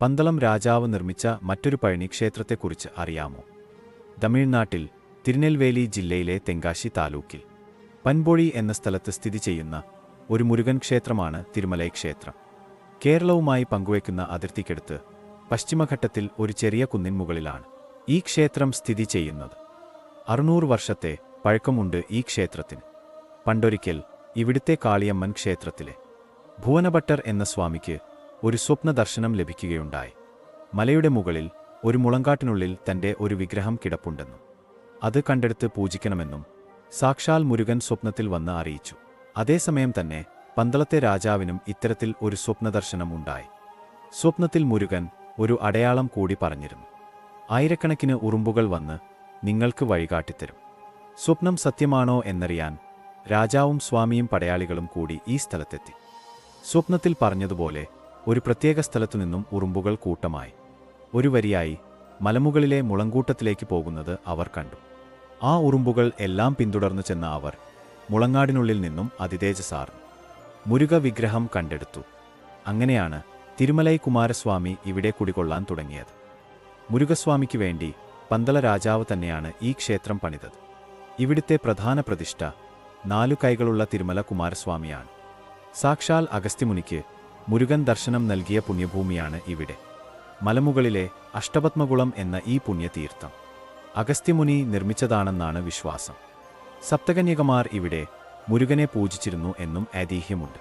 പന്തളം രാജാവ് നിർമ്മിച്ച മറ്റൊരു പഴനി ക്ഷേത്രത്തെക്കുറിച്ച് അറിയാമോ? തമിഴ്നാട്ടിൽ തിരുനെൽവേലി ജില്ലയിലെ തെങ്കാശി താലൂക്കിൽ പൻപൊഴി എന്ന സ്ഥലത്ത് സ്ഥിതി ചെയ്യുന്ന ഒരു മുരുകൻ ക്ഷേത്രമാണ് തിരുമലൈ ക്ഷേത്രം. കേരളവുമായി പങ്കുവയ്ക്കുന്ന അതിർത്തിക്കടുത്ത് പശ്ചിമഘട്ടത്തിൽ ഒരു ചെറിയ കുന്നിൻ മുകളിലാണ് ഈ ക്ഷേത്രം സ്ഥിതി ചെയ്യുന്നത്. 600 വർഷത്തെ പഴക്കമുണ്ട് ഈ ക്ഷേത്രത്തിന്. പണ്ടൊരിക്കൽ ഇവിടുത്തെ കാളിയമ്മൻ ക്ഷേത്രത്തിലെ ഭുവനഭട്ടർ എന്ന സ്വാമിക്ക് ഒരു സ്വപ്ന ദർശനം ലഭിക്കുകയുണ്ടായി. മലയുടെ മുകളിൽ ഒരു മുളങ്കാട്ടിനുള്ളിൽ തന്റെ ഒരു വിഗ്രഹം കിടപ്പുണ്ടെന്നും അത് കണ്ടെടുത്ത് പൂജിക്കണമെന്നും സാക്ഷാൽ മുരുകൻ സ്വപ്നത്തിൽ വന്ന് അറിയിച്ചു. അതേസമയം തന്നെ പന്തളത്തെ രാജാവിനും ഇത്തരത്തിൽ ഒരു സ്വപ്നദർശനം ഉണ്ടായി. സ്വപ്നത്തിൽ മുരുകൻ ഒരു അടയാളം കൂടി പറഞ്ഞിരുന്നു. ആയിരക്കണക്കിന് ഉറുമ്പുകൾ വന്ന് നിങ്ങൾക്ക് വഴികാട്ടിത്തരും. സ്വപ്നം സത്യമാണോ എന്നറിയാൻ രാജാവും സ്വാമിയും പടയാളികളും കൂടി ഈ സ്ഥലത്തെത്തി. സ്വപ്നത്തിൽ പറഞ്ഞതുപോലെ ഒരു പ്രത്യേക സ്ഥലത്തുനിന്നും ഉറുമ്പുകൾ കൂട്ടമായി ഒരു വരിയായി മലമുകളിലെ മുളങ്കൂട്ടത്തിലേക്ക് പോകുന്നത് അവർ കണ്ടു. ആ ഉറുമ്പുകൾ എല്ലാം പിന്തുടർന്നു ചെന്ന അവർ മുളങ്ങാടിനുള്ളിൽ നിന്നും അതിതേജസാർന്നു മുരുക വിഗ്രഹം കണ്ടെടുത്തു. അങ്ങനെയാണ് തിരുമലൈ കുമാരസ്വാമി ഇവിടെ കുടികൊള്ളാൻ തുടങ്ങിയത്. മുരുകസ്വാമിക്ക് വേണ്ടി പന്തള രാജാവ് തന്നെയാണ് ഈ ക്ഷേത്രം പണിതത്. ഇവിടുത്തെ പ്രധാന പ്രതിഷ്ഠ 4 കൈകളുള്ള തിരുമല കുമാരസ്വാമിയാണ്. സാക്ഷാൽ അഗസ്ത്യമുനിക്ക് മുരുകൻ ദർശനം നൽകിയ പുണ്യഭൂമിയാണ് ഇവിടെ. മലമുകളിലെ അഷ്ടപത്മകുളം എന്ന ഈ പുണ്യതീർത്ഥം അഗസ്ത്യമുനി നിർമ്മിച്ചതാണെന്നാണ് വിശ്വാസം. സപ്തകന്യകമാർ ഇവിടെ മുരുകനെ പൂജിച്ചിരുന്നു എന്നും ഐതിഹ്യമുണ്ട്.